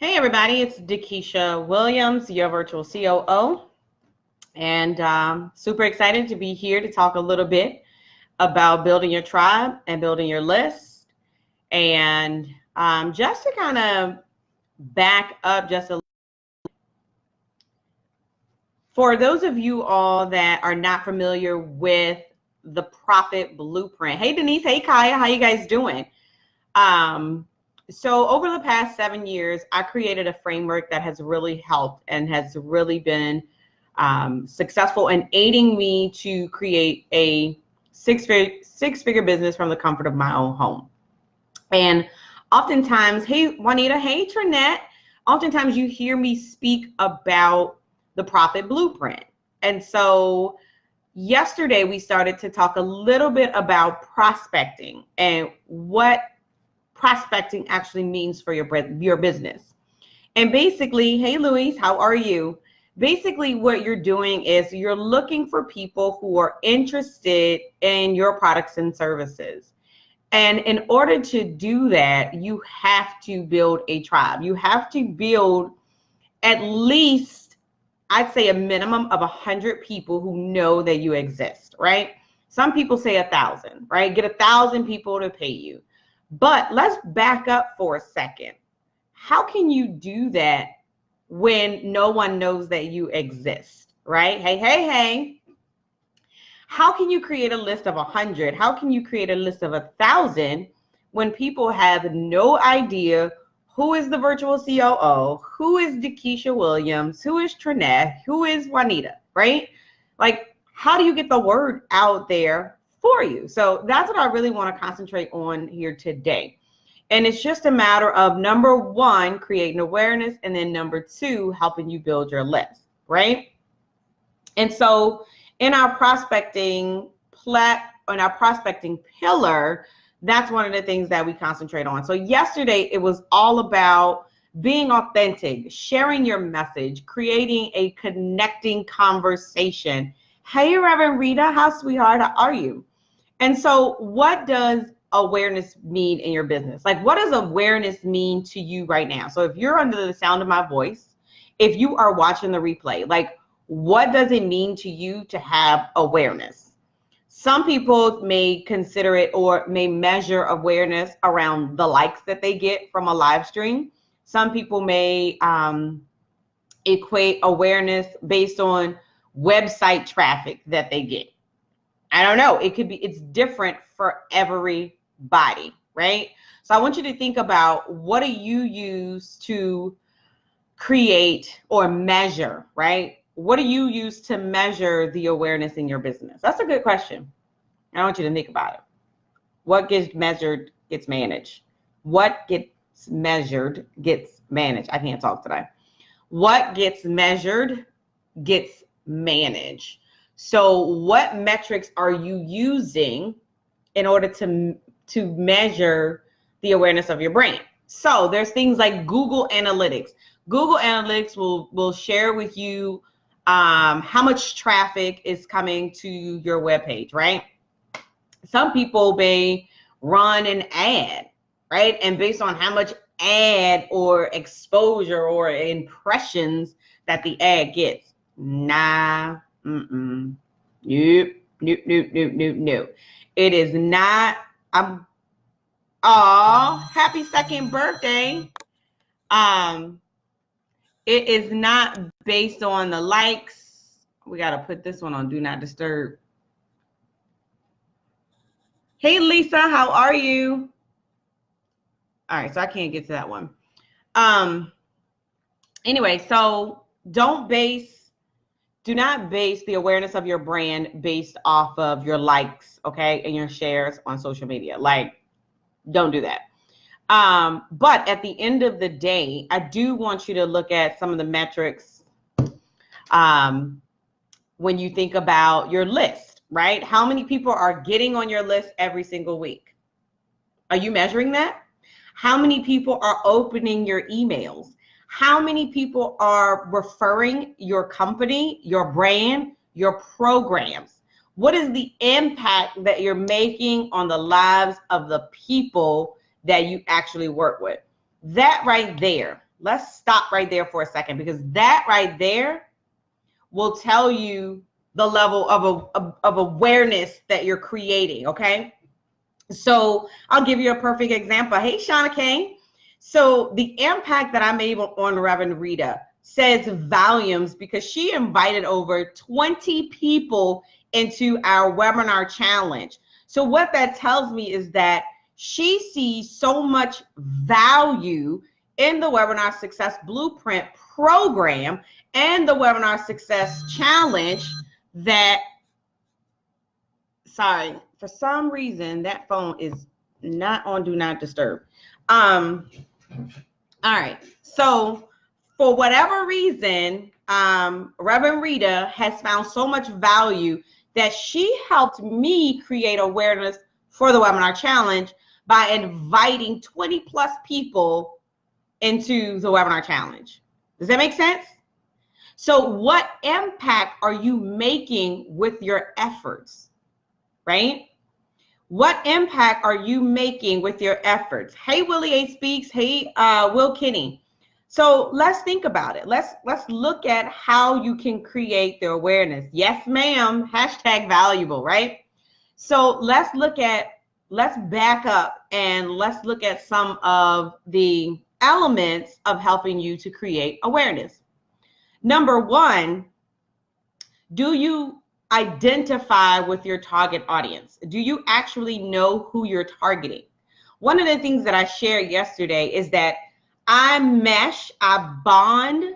Hey everybody, it's DeKesha Williams, your virtual COO, and super excited to be here to talk a little bit about building your tribe and building your list. And just to kind of back up just a little, for those of you all that are not familiar with the profit blueprint. Hey Denise, hey Kaya, how you guys doing? So over the past 7 years, I created a framework that has really helped and has really been successful in aiding me to create a six-figure business from the comfort of my own home. And oftentimes, hey Juanita, hey Trinette, oftentimes you hear me speak about the profit blueprint. And so yesterday we started to talk a little bit about prospecting and what prospecting actually means for your business. And basically, hey Luis, how are you? Basically what you're doing is you're looking for people who are interested in your products and services. And in order to do that, you have to build a tribe. You have to build at least, I'd say a minimum of 100 people who know that you exist, right? Some people say 1,000, right? Get 1,000 people to pay you. But let's back up for a second. How can you do that when no one knows that you exist, right? Hey. How can you create a list of 100? How can you create a list of 1,000 when people have no idea who is the virtual COO, who is DeKesha Williams, who is Trinette, who is Juanita, right? Like, how do you get the word out there for you? So that's what I really want to concentrate on here today. And it's just a matter of, number one, creating awareness, and then number two, helping you build your list, right? And so in our prospecting pillar, that's one of the things that we concentrate on. So yesterday it was all about being authentic, sharing your message, creating a connecting conversation. Hey, Reverend Rita, how sweetheart, how are you? And so what does awareness mean in your business? Like, what does awareness mean to you right now? So if you're under the sound of my voice, if you are watching the replay, like, what does it mean to you to have awareness? Some people may consider it or may measure awareness around the likes that they get from a live stream. Some people may equate awareness based on website traffic that they get. I don't know. It could be, it's different for everybody, right? So I want you to think about, what do you use to create or measure, right? What do you use to measure the awareness in your business? That's a good question. I want you to think about it. What gets measured gets managed. What gets measured gets managed. I can't talk today. What gets measured gets managed. So what metrics are you using in order to measure the awareness of your brand? So there's things like Google Analytics. Google Analytics will share with you how much traffic is coming to your webpage, right? Some people may run an ad, right? And based on how much ad or exposure or impressions that the ad gets, nope. It is not. Happy second birthday. It is not based on the likes. We got to put this one on Do Not Disturb. Hey, Lisa, how are you? All right, so I can't get to that one. Anyway, so do not base the awareness of your brand based off of your likes, okay, and your shares on social media. Like, don't do that. But at the end of the day, I do want you to look at some of the metrics when you think about your list, right? How many people are getting on your list every single week? Are you measuring that? How many people are opening your emails? How many people are referring your company, your brand, your programs? What is the impact that you're making on the lives of the people that you actually work with? That right there, Let's stop right there for a second, because that right there will tell you the level of awareness that you're creating, okay? So I'll give you a perfect example. Hey, Shauna King. So the impact that I made on Reverend Rita says volumes, because she invited over 20 people into our webinar challenge. So what that tells me is that she sees so much value in the Webinar Success Blueprint program and the Webinar Success Challenge that, sorry, for some reason that phone is not on Do Not Disturb. All right, so for whatever reason, Reverend Rita has found so much value that she helped me create awareness for the Webinar Challenge by inviting 20 plus people into the Webinar Challenge. Does that make sense? So what impact are you making with your efforts, right? What impact are you making with your efforts? Hey, Willie A. Speaks. Hey, Will Kinney. So let's think about it. Let's look at how you can create the awareness. Yes, ma'am. Hashtag valuable, right? So let's back up and let's look at some of the elements of helping you to create awareness. Number one, do you identify with your target audience? Do you actually know who you're targeting? One of the things that I shared yesterday is that I bond,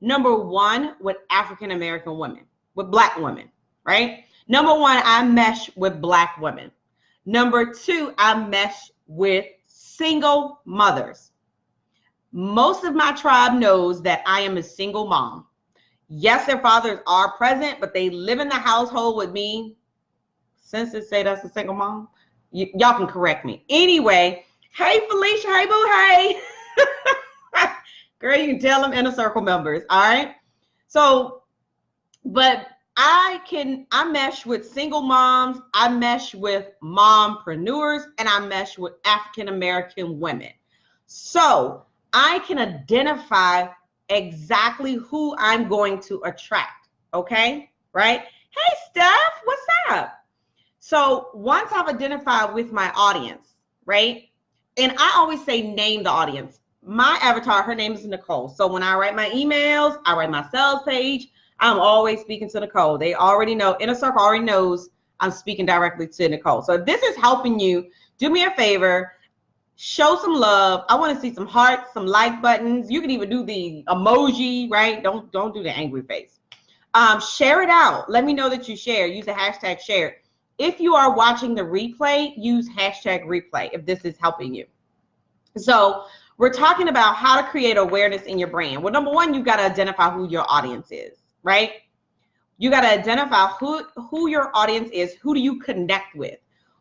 number one, with African American women, with Black women, right? Number one, I mesh with Black women. Number two, I mesh with single mothers. Most of my tribe knows that I am a single mom. Yes, their fathers are present, but they live in the household with me. Since it say that's a single mom, y'all can correct me. Anyway, hey, Felicia, hey, boo, hey. Girl, you can tell them Inner Circle members, all right? So, but I mesh with single moms, I mesh with mompreneurs, and I mesh with African-American women. So I can identify exactly who I'm going to attract, okay? Right? Hey, Steph, what's up? So once I've identified with my audience, right? And I always say name the audience. My avatar, her name is Nicole. So when I write my emails, I write my sales page, I'm always speaking to Nicole. They already know, Inner Circle already knows I'm speaking directly to Nicole. So if this is helping you, do me a favor, show some love. I want to see some hearts, some like buttons. You can even do the emoji, right? Don't do the angry face. Share it out. Let me know that you share. Use the hashtag share. If you are watching the replay, use hashtag replay if this is helping you. So we're talking about how to create awareness in your brand. Well, number one, you've got to identify who your audience is, right? You got to identify who your audience is. Who do you connect with?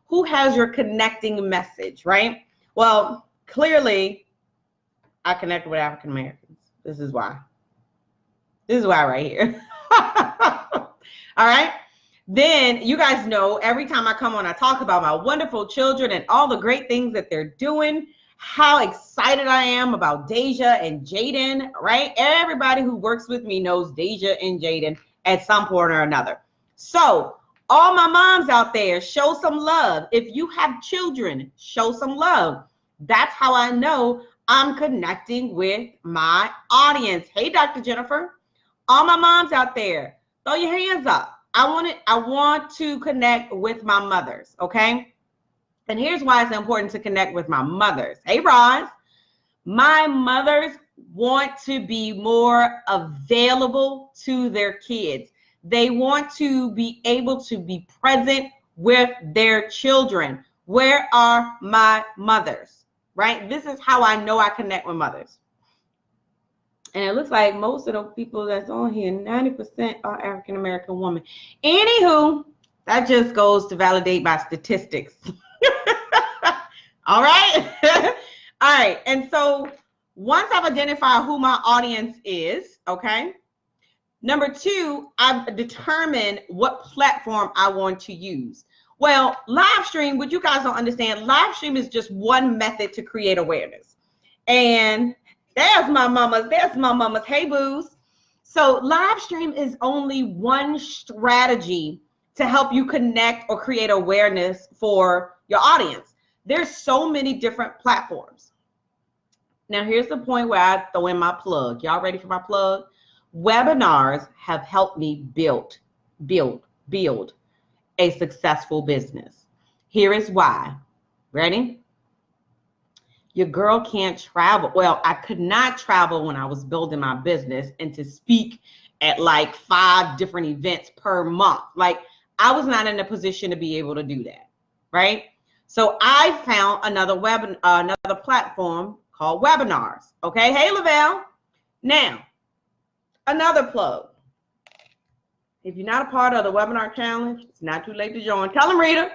Who has your connecting message, right? Well, clearly, I connect with African Americans. This is why. This is why right here. All right. Then you guys know every time I come on, I talk about my wonderful children and all the great things that they're doing, how excited I am about Deja and Jaden, right? Everybody who works with me knows Deja and Jaden at some point or another. So all my moms out there, show some love. If you have children, show some love. That's how I know I'm connecting with my audience. Hey, Dr. Jennifer, all my moms out there, throw your hands up. I want to connect with my mothers, okay? And here's why it's important to connect with my mothers. Hey, Roz, my mothers want to be more available to their kids. They want to be able to be present with their children. Where are my mothers, right? This is how I know I connect with mothers. And it looks like most of the people that's on here, 90% are African-American women. Anywho, that just goes to validate my statistics. All right. All right. And so once I've identified who my audience is, okay, number two, I've determined what platform I want to use. Well, live stream, what you guys don't understand, live stream is just one method to create awareness. And There's my mamas. There's my mamas. Hey, boos. So live stream is only one strategy to help you connect or create awareness for your audience. There's so many different platforms. Now, here's the point where I throw in my plug. Y'all ready for my plug? Webinars have helped me build a successful business. Here is why. Ready? Your girl can't travel. Well, I could not travel when I was building my business and to speak at like 5 different events per month. Like, I was not in a position to be able to do that, right? So I found another platform called webinars. Okay, hey Lavelle. Now, another plug. If you're not a part of the webinar challenge, it's not too late to join. Tell them, Rita,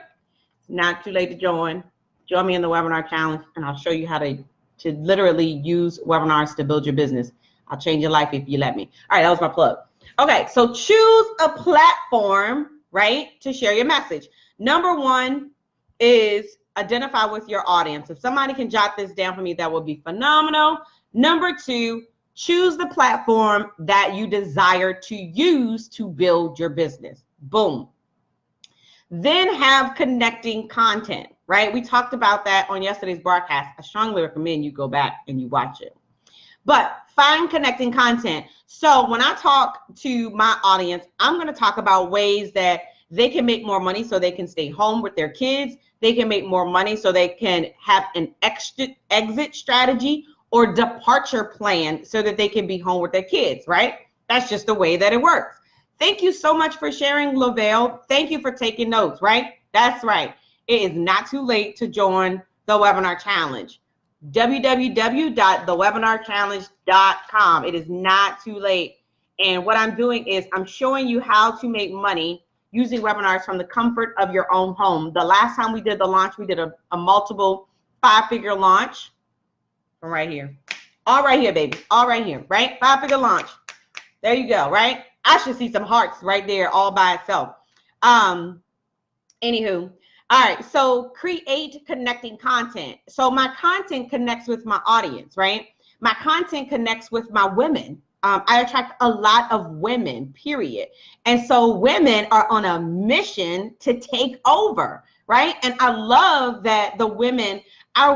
it's not too late to join. Join me in the webinar challenge, and I'll show you how to literally use webinars to build your business. I'll change your life if you let me. All right, that was my plug. Okay, so choose a platform, right, to share your message. Number 1 is identify with your audience. If somebody can jot this down for me, that would be phenomenal. Number 2, choose the platform that you desire to use to build your business. Boom. Then have connecting content, right? We talked about that on yesterday's broadcast. I strongly recommend you go back and you watch it. But find connecting content. So when I talk to my audience, I'm going to talk about ways that they can make more money so they can stay home with their kids. They can make more money so they can have an exit strategy or departure plan so that they can be home with their kids, right? That's just the way that it works. Thank you so much for sharing, Lavelle. Thank you for taking notes, right? That's right. It is not too late to join the webinar challenge. www.thewebinarchallenge.com. It is not too late. And what I'm doing is I'm showing you how to make money using webinars from the comfort of your own home. The last time we did the launch, we did a multiple 5-figure launch from right here. All right here, baby. All right here, right? 5-figure launch. There you go, right? I should see some hearts right there all by itself. Anywho. All right, so create connecting content. So my content connects with my audience, right? My content connects with my women. I attract a lot of women, period. And so women are on a mission to take over, right? And I love that our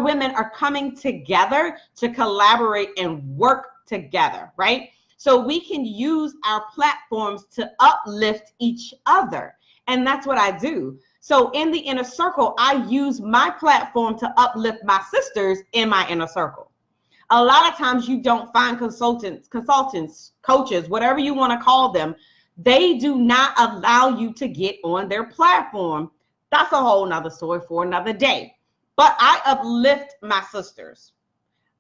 women are coming together to collaborate and work together, right? So we can use our platforms to uplift each other. And that's what I do. So in the inner circle, I use my platform to uplift my sisters in my inner circle. A lot of times you don't find consultants, coaches, whatever you want to call them. They do not allow you to get on their platform. That's a whole nother story for another day. But I uplift my sisters.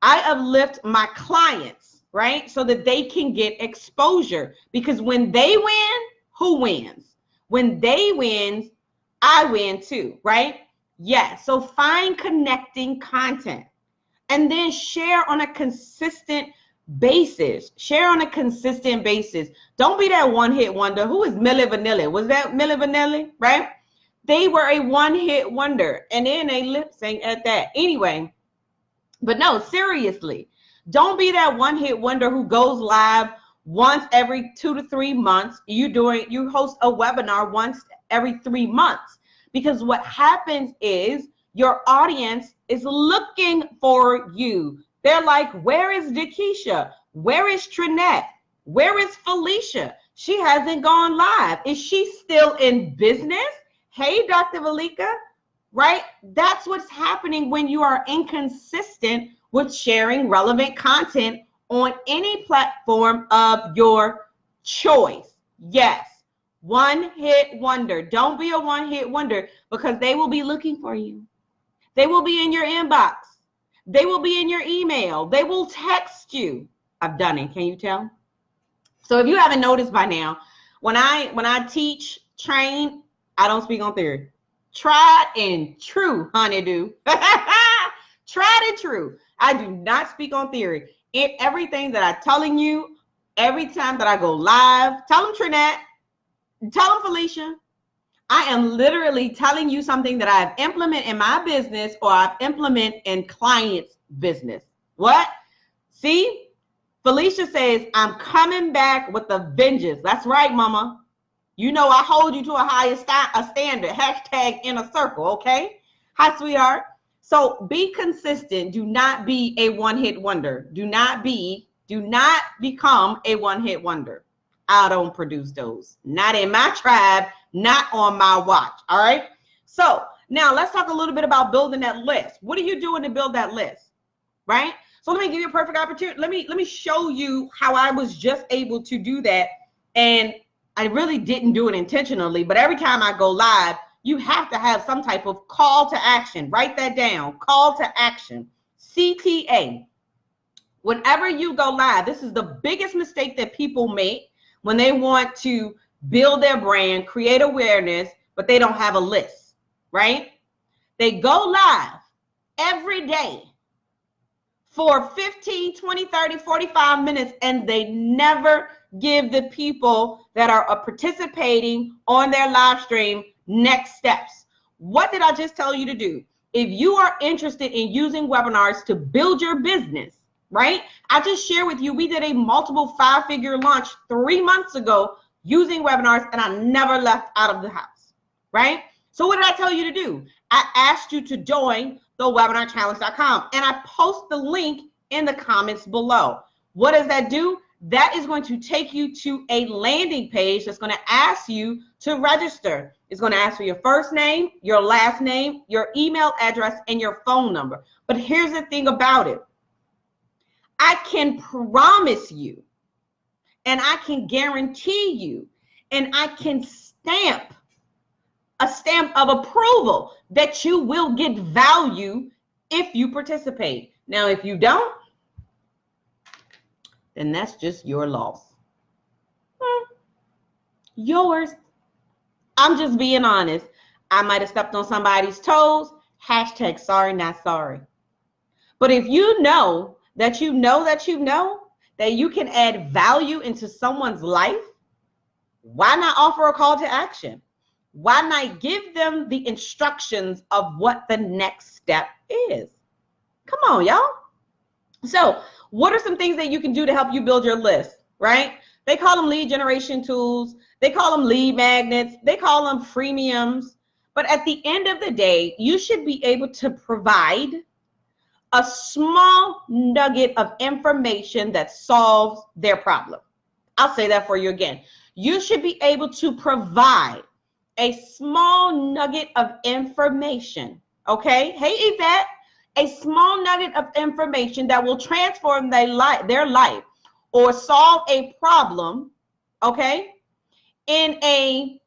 I uplift my clients, right? So that they can get exposure. Because when they win, who wins? When they win, I win too, right? Yeah, so find connecting content and then share on a consistent basis. Share on a consistent basis. Don't be that one-hit wonder. Who is Milli Vanilli? Was that Milli Vanilli, right? They were a one-hit wonder, and then they lip sync at that. Anyway, but no, seriously, don't be that one-hit wonder who goes live once every 2 to 3 months. You host a webinar once every 3 months, because what happens is your audience is looking for you. They're like, where is DeKesha? Where is Trinette? Where is Felicia? She hasn't gone live. Is she still in business? Hey, Dr. Valika, right? That's what's happening when you are inconsistent with sharing relevant content on any platform of your choice. Yes. One-hit wonder. Don't be a one-hit wonder, because they will be looking for you. They will be in your inbox. They will be in your email. They will text you. I've done it. Can you tell? So if you haven't noticed by now, when I teach, train, I don't speak on theory. Tried and true, honeydew. Tried and true. I do not speak on theory. Everything that I'm telling you, every time that I go live, tell them Trinette, tell them Felicia, I am literally telling you something that I've implemented in my business or I've implemented in clients' business. What? See, Felicia says, I'm coming back with a vengeance. That's right, mama. You know I hold you to a higher standard. Hashtag inner circle, okay? Hi, sweetheart. So be consistent. Do not be a one-hit wonder. Do not become a one-hit wonder. I don't produce those. Not in my tribe, not on my watch, all right? So now let's talk a little bit about building that list. What are you doing to build that list, right? So let me give you a perfect opportunity. Let me show you how I was just able to do that. And I really didn't do it intentionally, but every time I go live, you have to have some type of call to action. Write that down. Call to action. CTA. Whenever you go live, this is the biggest mistake that people make when they want to build their brand, create awareness, but they don't have a list, right? They go live every day for 15, 20, 30, 45 minutes, and they never give the people that are participating on their live stream next steps. What did I just tell you to do? If you are interested in using webinars to build your business, right? I just shared with you, we did a multiple 5-figure launch 3 months ago using webinars, and I never left out of the house, right? So what did I tell you to do? I asked you to join thewebinarchallenge.com, and I post the link in the comments below. What does that do? That is going to take you to a landing page that's going to ask you to register. It's going to ask for your first name, your last name, your email address, and your phone number. But here's the thing about it. I can promise you, and I can guarantee you, and I can stamp a stamp of approval that you will get value if you participate. Now, if you don't, then that's just your loss. Yours. I'm just being honest. I might have stepped on somebody's toes. Hashtag sorry, not sorry. But if you know that you know that you know that you can add value into someone's life, why not offer a call to action? Why not give them the instructions of what the next step is? Come on, y'all. So what are some things that you can do to help you build your list, right? They call them lead generation tools. They call them lead magnets. They call them freemiums. But at the end of the day, you should be able to provide a small nugget of information that solves their problem. I'll say that for you again. You should be able to provide a small nugget of information, okay? Hey, Yvette, a small nugget of information that will transform their life or solve a problem, okay, in a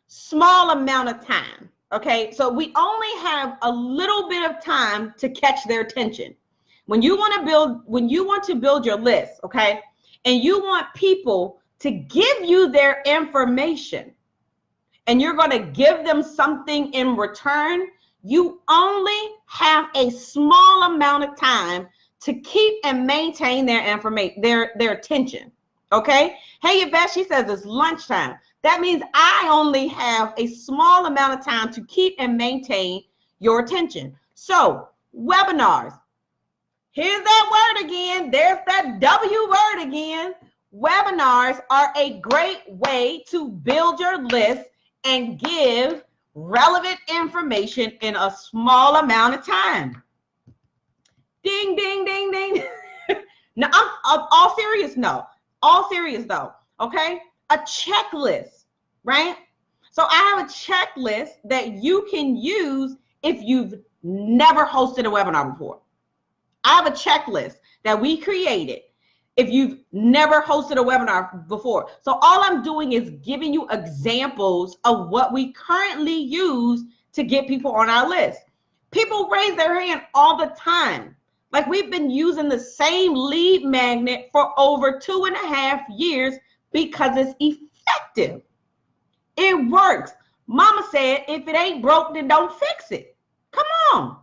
small amount of time, okay? So we only have a little bit of time to catch their attention. When you want to build your list, okay, and you want people to give you their information, and you're going to give them something in return, you only have a small amount of time to keep and maintain their information, their attention. Okay? Hey, Yvette, she says it's lunchtime. That means I only have a small amount of time to keep and maintain your attention. So, webinars. Here's that word again. There's that W word again. Webinars are a great way to build your list and give relevant information in a small amount of time. Ding, ding, ding, ding. Now, I'm all serious. No, all serious though. Okay, a checklist, right? So I have a checklist that you can use if you've never hosted a webinar before. I have a checklist that we created if you've never hosted a webinar before. So all I'm doing is giving you examples of what we currently use to get people on our list. People raise their hand all the time. Like we've been using the same lead magnet for over 2.5 years because it's effective. It works. Mama said, if it ain't broke, then don't fix it. Come on.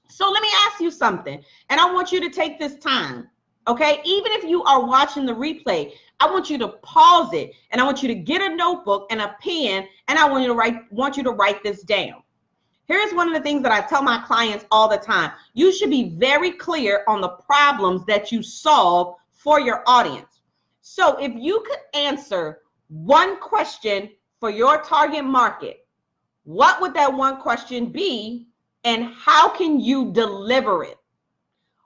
So let me ask you something, and I want you to take this time. Okay, even if you are watching the replay, I want you to pause it, and I want you to get a notebook and a pen, and I want you to write this down. Here's one of the things that I tell my clients all the time. You should be very clear on the problems that you solve for your audience. So if you could answer one question for your target market, what would that one question be, and how can you deliver it?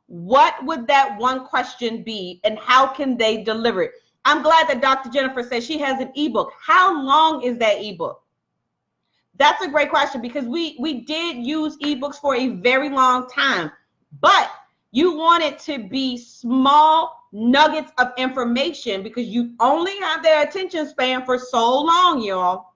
What would that one question be, and how can they deliver it? I'm glad that Dr. Jennifer says she has an ebook. How long is that ebook? That's a great question, because we did use ebooks for a very long time, but you want it to be small nuggets of information because you only have their attention span for so long, y'all.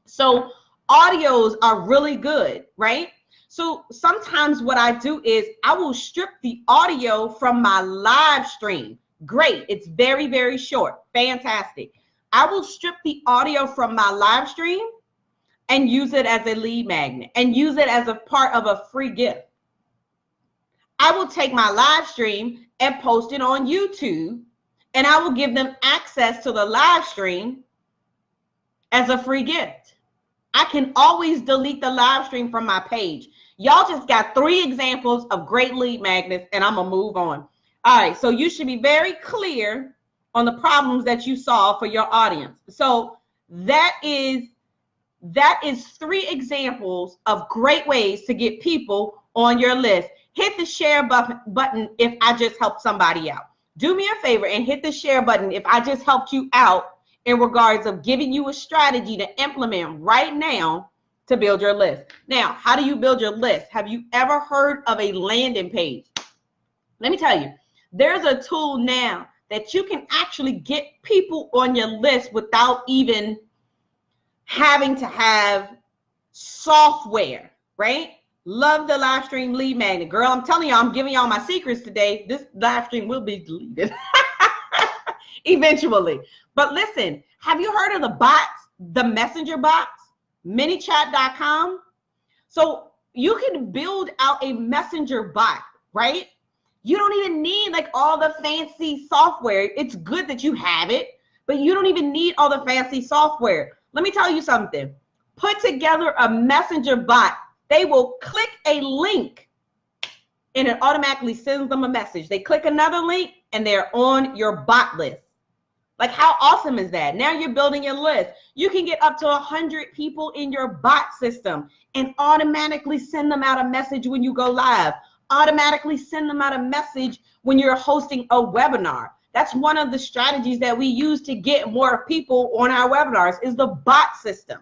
So audios are really good, right? So sometimes what I do is I will strip the audio from my live stream. Great. It's very, very short. Fantastic. I will strip the audio from my live stream and use it as a lead magnet and use it as a part of a free gift. I will take my live stream and post it on YouTube, and I will give them access to the live stream as a free gift. I can always delete the live stream from my page. Y'all just got 3 examples of great lead magnets, and I'm gonna move on. All right, so you should be very clear on the problems that you solve for your audience. So that is 3 examples of great ways to get people on your list. Hit the share button if I just helped somebody out. Do me a favor and hit the share button if I just helped you out in regards of giving you a strategy to implement right now to build your list. Now, how do you build your list? Have you ever heard of a landing page? Let me tell you, there's a tool now that you can actually get people on your list without even having to have software, right? Love the live stream lead magnet. Girl, I'm telling you, I'm giving y'all my secrets today. This live stream will be deleted eventually. But listen, have you heard of the bots, the messenger bots, minichat.com? So you can build out a messenger bot, right? You don't even need like all the fancy software. It's good that you have it, but you don't even need all the fancy software. Let me tell you something. Put together a messenger bot. They will click a link and it automatically sends them a message. They click another link and they're on your bot list. Like, how awesome is that? Now you're building your list. You can get up to 100 people in your bot system and automatically send them out a message when you go live. Automatically send them out a message when you're hosting a webinar. That's one of the strategies that we use to get more people on our webinars is the bot system.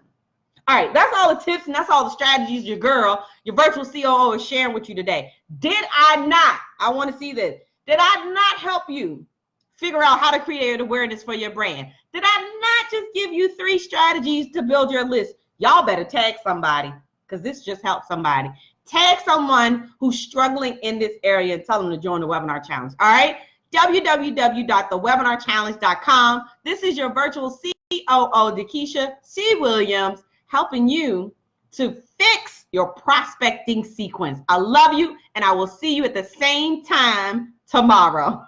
All right, that's all the tips and that's all the strategies your girl, your virtual COO is sharing with you today. Did I not, I want to see this, did I not help you figure out how to create awareness for your brand? Did I not just give you 3 strategies to build your list? Y'all better tag somebody because this just helped somebody. Tag someone who's struggling in this area and tell them to join the webinar challenge. All right, www.thewebinarchallenge.com. This is your virtual COO, DeKesha C. Williams, helping you to fix your prospecting sequence. I love you, and I will see you at the same time tomorrow.